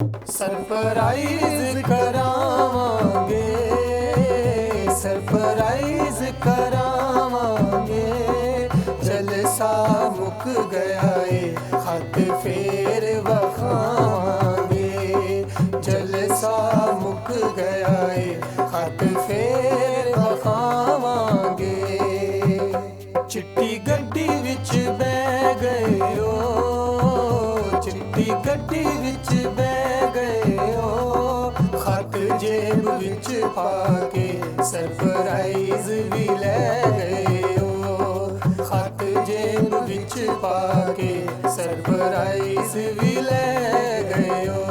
Surprise करावांगे, surprise करावांगे। जलसा मुक गया है खत फेर वखावांगे। जलसा मुक गया है खत फेर वखावांगे। चिट्टी गड्डी विच बह गए हो, चिट्टी गड्डी विच बह गए हो। खत जेब विच पाके सरप्राइज भी ले गए हो। खत जेब विच पाके सरप्राइज भी ले गए हो।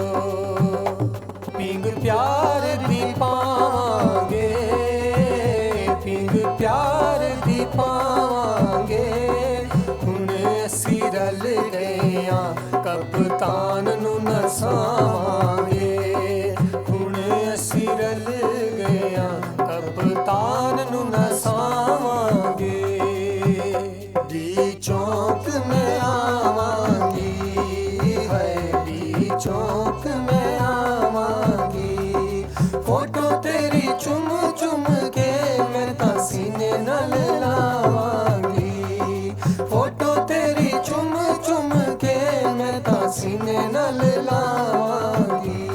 पिंग प्यार दी पावांगे, पिंग प्यार दी पावांगे। हुण असी रल गए हां कप्तान नू नसावांगे। हुण असी रल गए हां कप्तान नू नसावांगे। दी चौक में आवांगी है, दी चौक में आवांगी। फोटो तेरी चुम चुम के मैं तां सीने नाल लावांगी। फोटो तेरी चुम चुम के मैं तां सीने नाल लावांगी।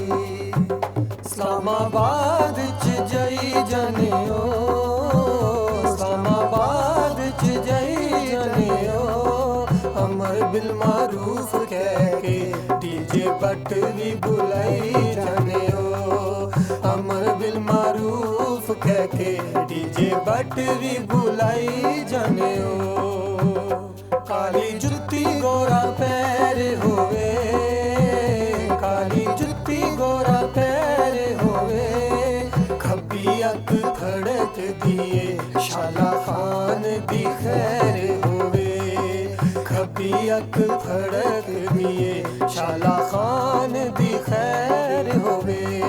इस्लामाबाद च जाई जाने हो, इस्लामाबाद च जाई जाने हो। अमर बिल मारूफ कह के डीजे बट भी बुलाई जाने हो। अमर बिल मारूफ कह के डीजे बट भी बुलाई जाने हो। काली जुत्ती गोरा पैर होवे, काली जुत्ती गोरा पैर होवे। खब्बी अख खड़क दिए शाला खान दी खैर होवे। खब्बी अख खड़क दिए शाला खान दी खैर होवे।